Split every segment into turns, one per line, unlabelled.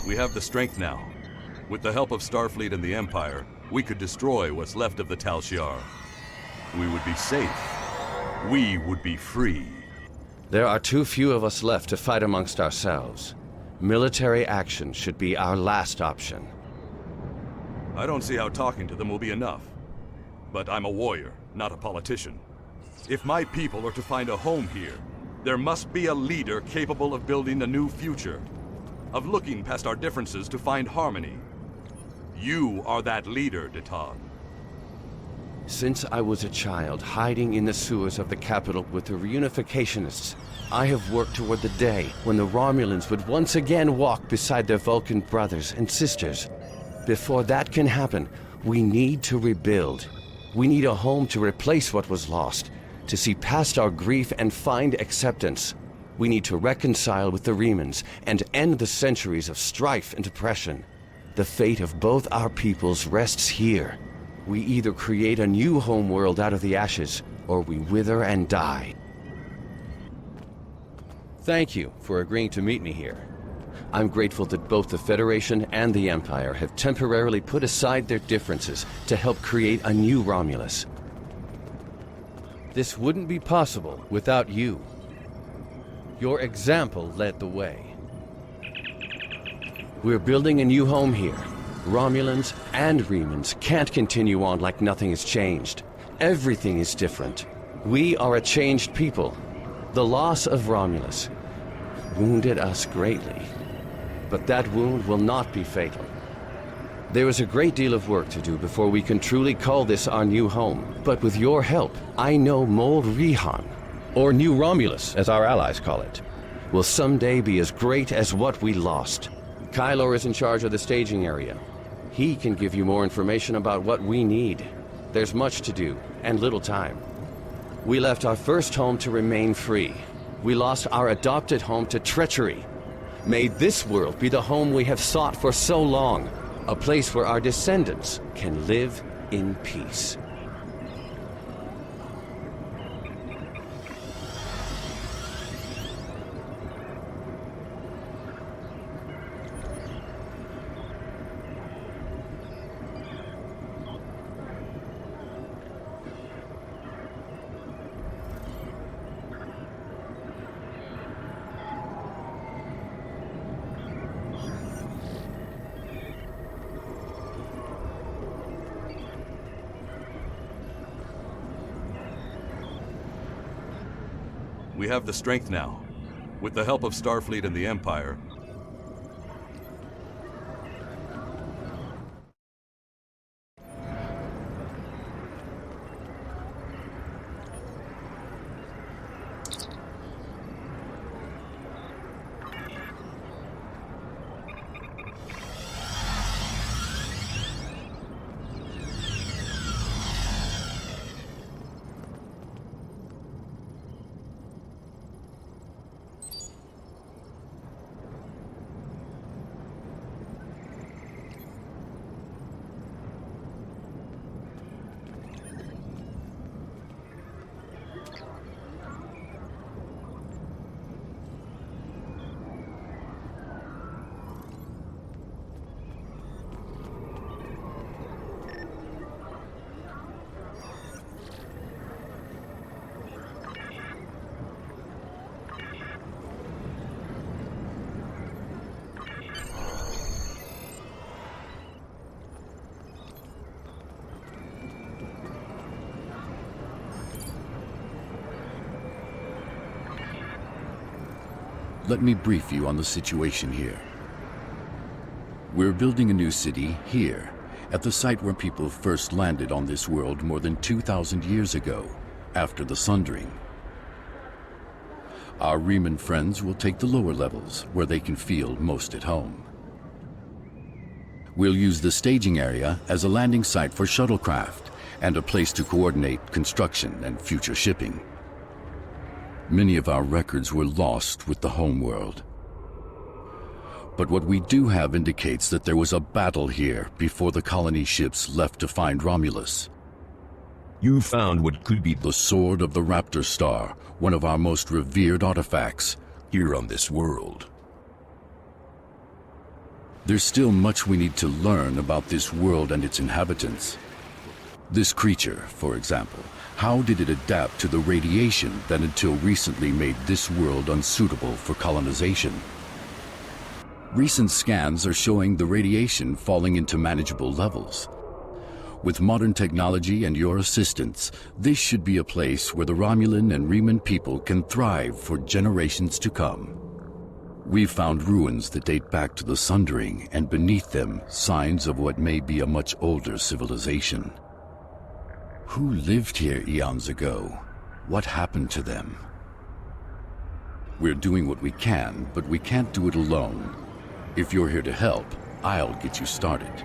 We have the strength now. With the help of Starfleet and the Empire, we could destroy what's left of the Tal Shiar. We would be safe. We would be free.
There are too few of us left to fight amongst ourselves. Military action should be our last option.
I don't see how talking to them will be enough. But I'm a warrior, not a politician. If my people are to find a home here, there must be a leader capable of building a new future, of looking past our differences to find harmony. You are that leader, Toon.
Since I was a child hiding in the sewers of the capital with the reunificationists, I have worked toward the day when the Romulans would once again walk beside their Vulcan brothers and sisters. Before that can happen, we need to rebuild. We need a home to replace what was lost, to see past our grief and find acceptance. We need to reconcile with the Remans and end the centuries of strife and oppression. The fate of both our peoples rests here. We either create a new homeworld out of the ashes, or we wither and die. Thank you for agreeing to meet me here. I'm grateful that both the Federation and the Empire have temporarily put aside their differences to help create a new Romulus. This wouldn't be possible without you. Your example led the way. We're building a new home here. Romulans and Remans can't continue on like nothing has changed. Everything is different. We are a changed people. The loss of Romulus wounded us greatly. But that wound will not be fatal. There is a great deal of work to do before we can truly call this our new home. But with your help, I know Mol Rihan, or New Romulus, as our allies call it, will someday be as great as what we lost. Kylor is in charge of the staging area. He can give you more information about what we need. There's much to do, and little time. We left our first home to remain free. We lost our adopted home to treachery. May this world be the home we have sought for so long. A place where our descendants can live in peace.
We have the strength now. With the help of Starfleet and the Empire,
Let me brief you on the situation here. We're building a new city here, at the site where people first landed on this world more than 2,000 years ago, after the Sundering. Our Reman friends will take the lower levels, where they can feel most at home. We'll use the staging area as a landing site for shuttlecraft, and a place to coordinate construction and future shipping. Many of our records were lost with the homeworld. But what we do have indicates that there was a battle here before the colony ships left to find Romulus.
You found what could be
The Sword of the Raptor Star, one of our most revered artifacts.
here on this world.
There's still much we need to learn about this world and its inhabitants. This creature, for example, how did it adapt to the radiation that until recently made this world unsuitable for colonization? Recent scans are showing the radiation falling into manageable levels. With modern technology and your assistance, this should be a place where the Romulan and Reman people can thrive for generations to come. We've found ruins that date back to the Sundering, and beneath them, signs of what may be a much older civilization. Who lived here eons ago? What happened to them? We're doing what we can, but we can't do it alone. If you're here to help, I'll get you started.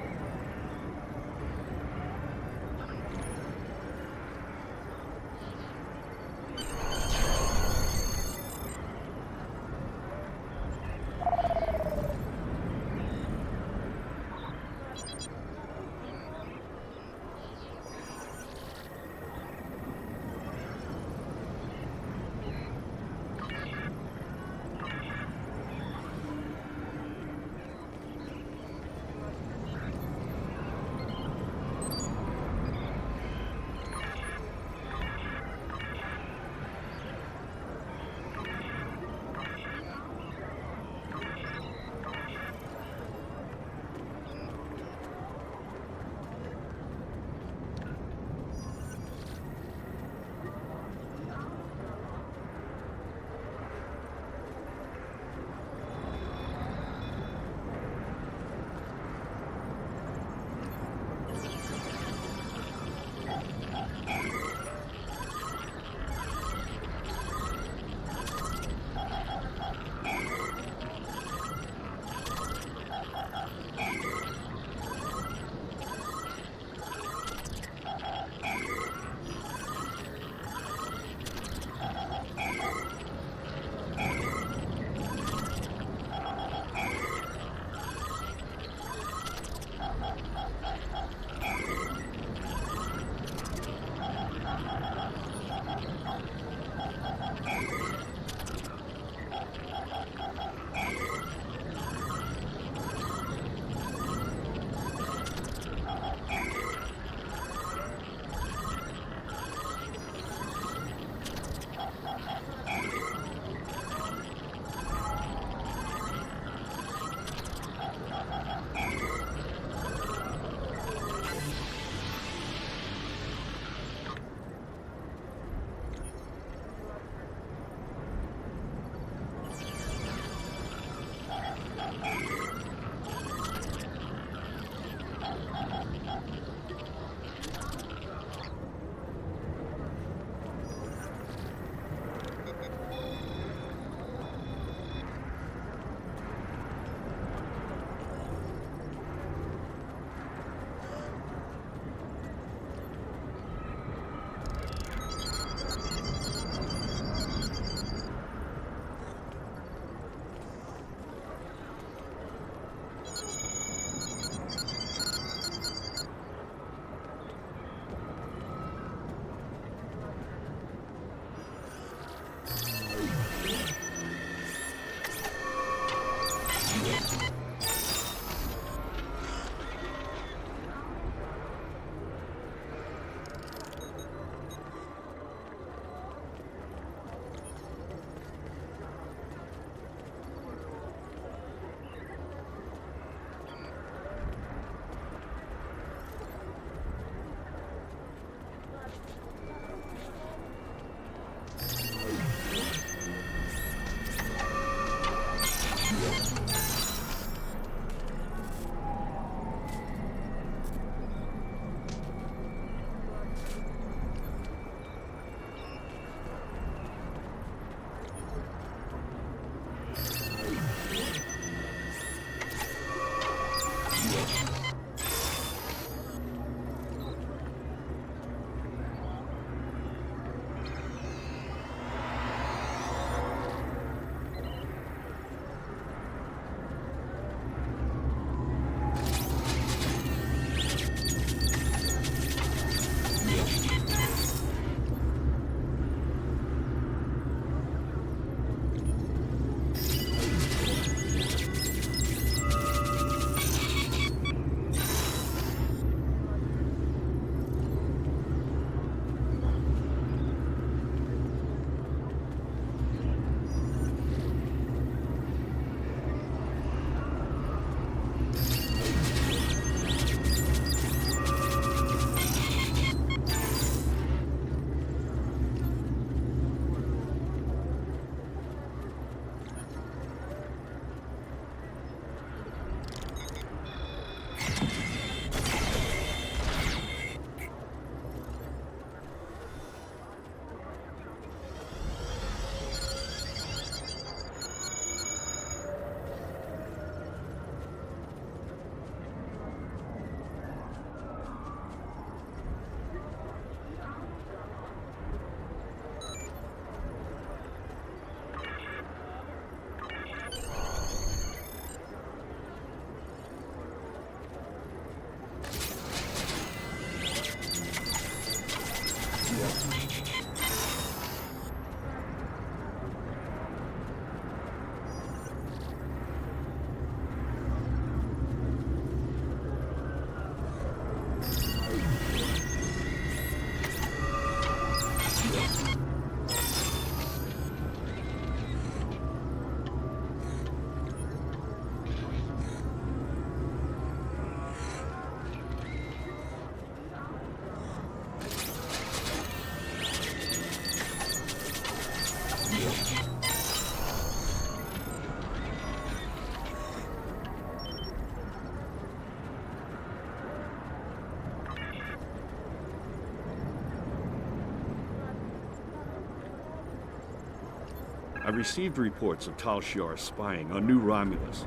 I've received reports of Tal Shiar spying on New Romulus.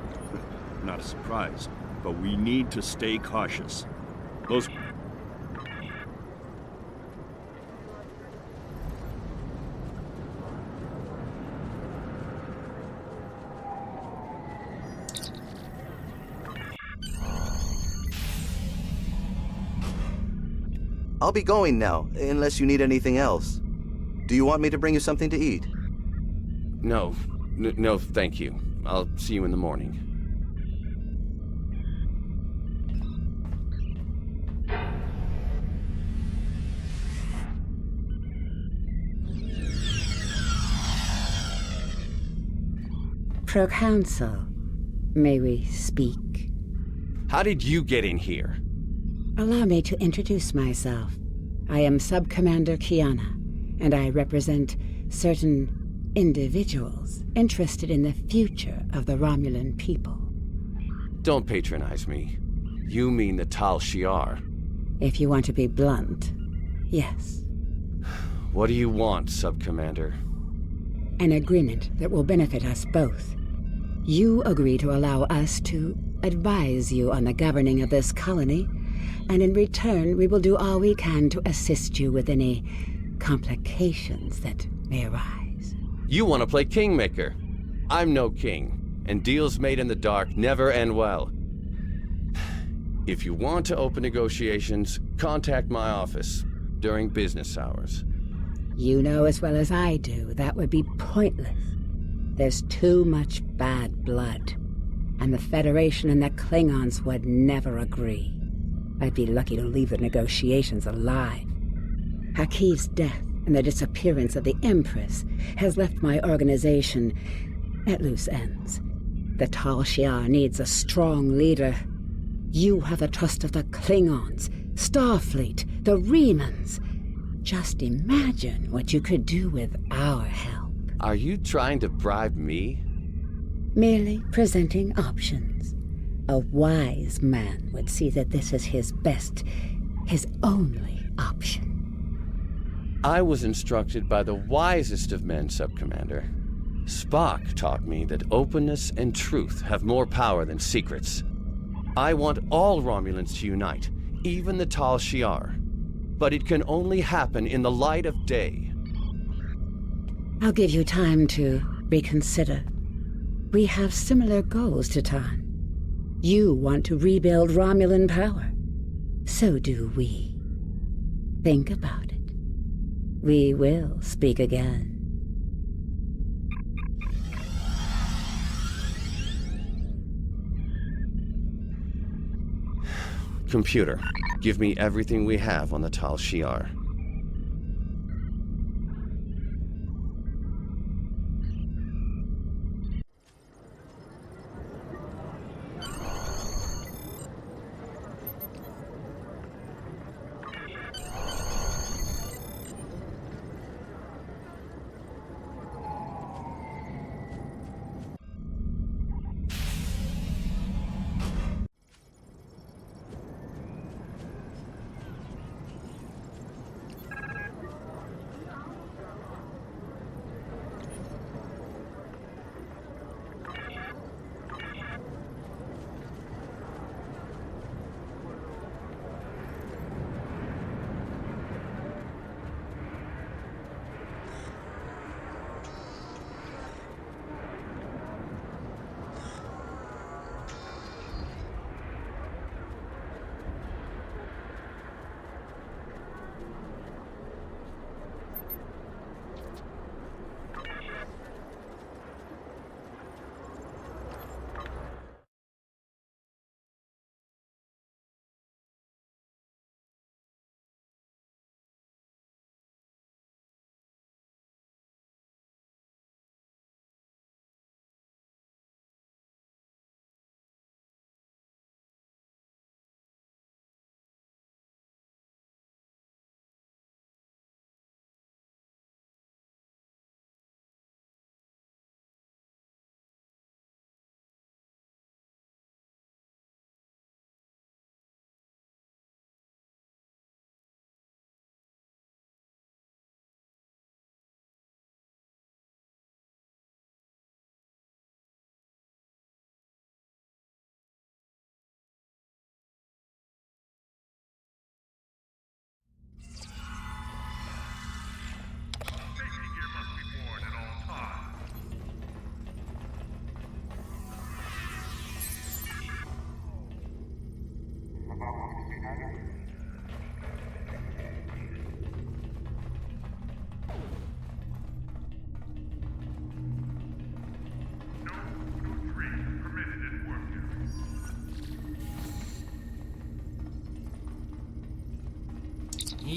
Not a surprise, but we need to stay cautious. Those...
I'll be going now, unless you need anything else. Do you want me to bring you something to eat?
No, thank you. I'll see you in the morning.
Proconsul, may we speak?
How did you get in here?
Allow me to introduce myself. I am Sub-Commander Kiana, and I represent certain individuals interested in the future of the Romulan people.
Don't patronize me. You mean the Tal Shiar.
If you want to be blunt, yes.
What do you want, Sub-Commander?
An agreement that will benefit us both. You agree to allow us to advise you on the governing of this colony, and in return we will do all we can to assist you with any complications that may arise.
You want to play Kingmaker. I'm no king, and deals made in the dark never end well. If you want to open negotiations, contact my office during business hours.
You know as well as I do that would be pointless. There's too much bad blood, and the Federation and the Klingons would never agree. I'd be lucky to leave the negotiations alive. Hakiv's death and the disappearance of the Empress has left my organization at loose ends. The Tal Shiar needs a strong leader. You have the trust of the Klingons, Starfleet, the Remans. Just imagine what you could do with our help.
Are you trying to bribe me?
Merely presenting options. A wise man would see that this is his best, his only option.
I was instructed by the wisest of men, Sub-Commander. Spock taught me that openness and truth have more power than secrets. I want all Romulans to unite, even the Tal Shiar. But it can only happen in the light of day.
I'll give you time to reconsider. We have similar goals to Toon. You want to rebuild Romulan power. So do we. Think about it. We will speak again.
Computer, give me everything we have on the Tal Shiar.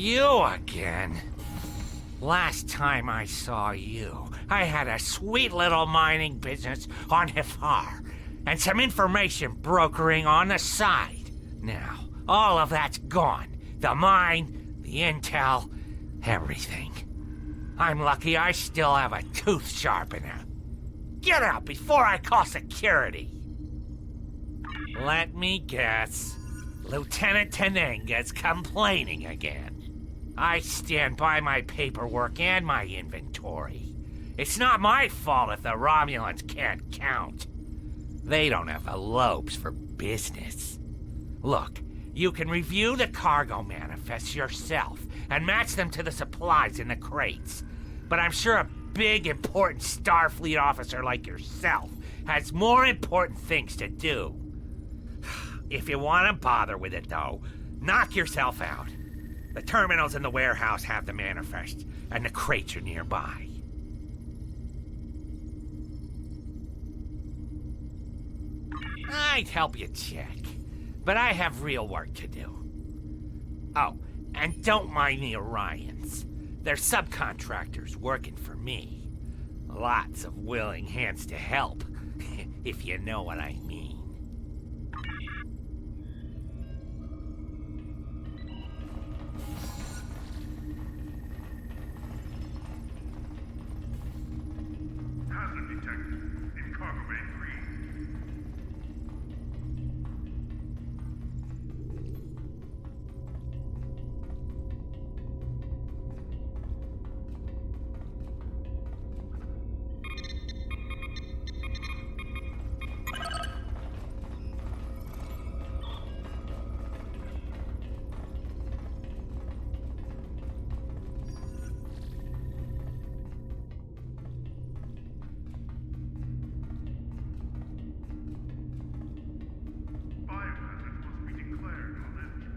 You again? Last time I saw you, I had a sweet little mining business on Hifar, and some information brokering on the side. Now, all of that's gone. The mine, the intel, everything. I'm lucky I still have a tooth sharpener. Get out before I call security. Let me guess. Lieutenant Tenenga's complaining again. I stand by my paperwork and my inventory. It's not my fault if the Romulans can't count. They don't have the lopes for business. Look, you can review the cargo manifests yourself and match them to the supplies in the crates. But I'm sure a big, important Starfleet officer like yourself has more important things to do. If you want to bother with it, though, knock yourself out. The terminals in the warehouse have the manifest, and the crates are nearby. I'd help you check, but I have real work to do. Oh, and don't mind the Orions. They're subcontractors working for me. Lots of willing hands to help, if you know what I mean.
Hazard detected in Cargo Bay 3. Biohazard must be declared on entry.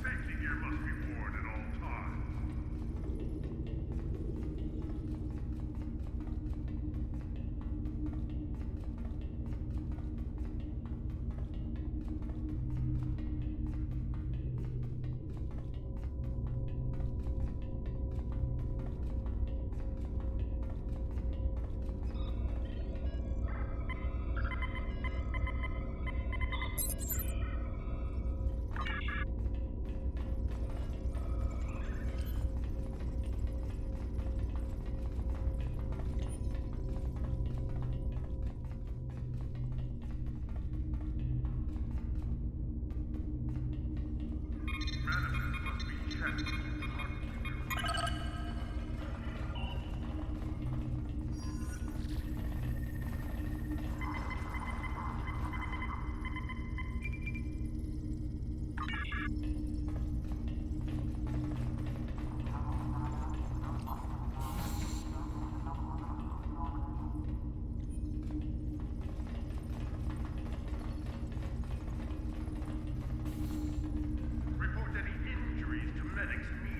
Safety gear must be worn at all times. Manifest must be checked. Report any injuries to medics immediately.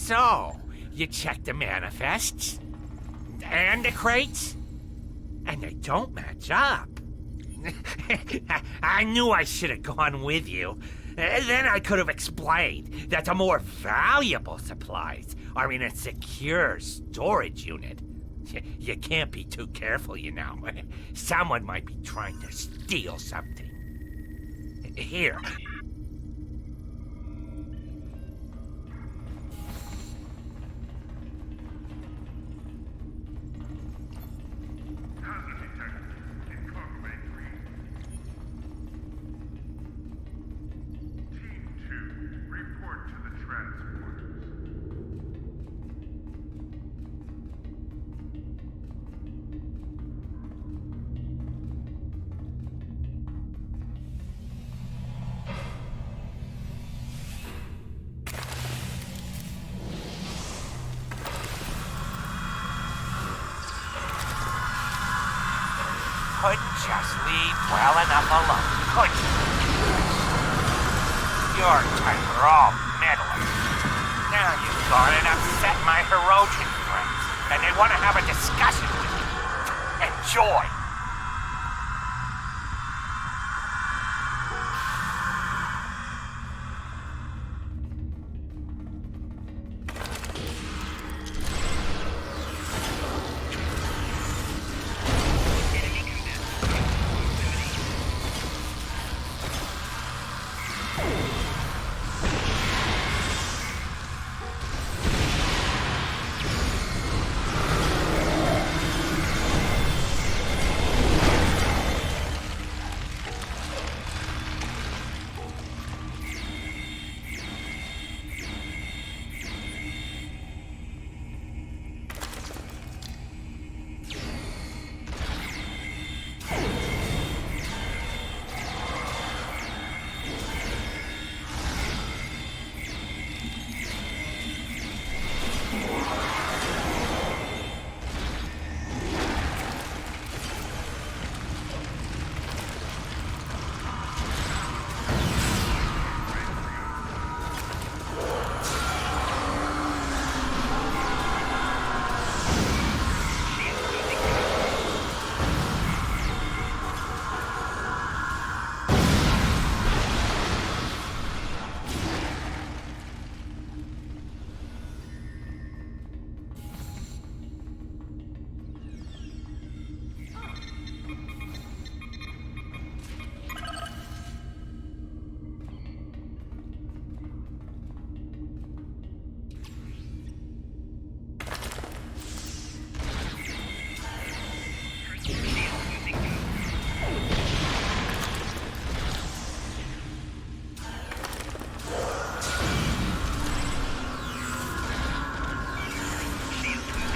So, you check the manifests? And the crates? And they don't match up. I knew I should have gone with you. Then I could have explained that the more valuable supplies are in a secure storage unit. You can't be too careful, you know. Someone might be trying to steal something. Here.
Hazard detected in cargo bay 3. Team 2, report to the transporters.
Couldn't just leave well enough alone, could you? Your type are all meddlers. Now you've gone and upset my Hirogen friends, and they want to have a discussion with you. Enjoy!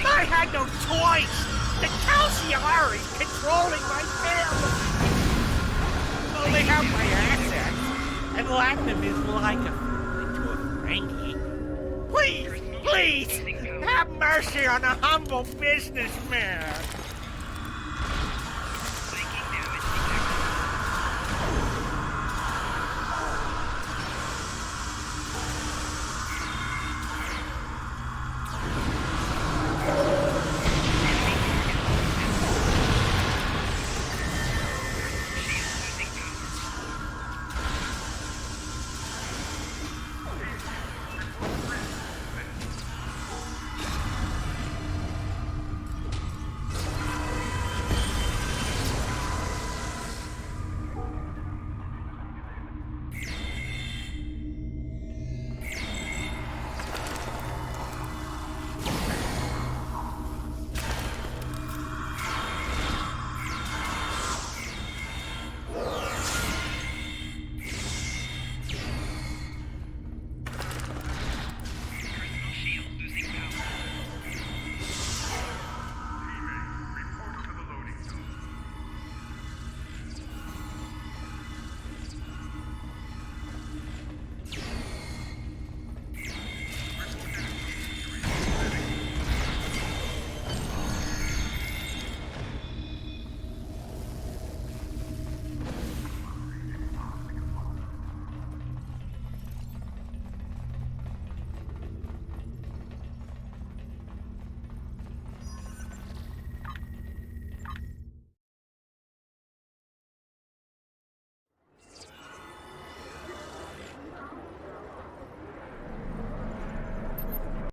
I had no choice! The Calciari's controlling my family! Well, they have my assets, and Latinum is like a fool into a Frankie. Please, please, have mercy on a humble businessman!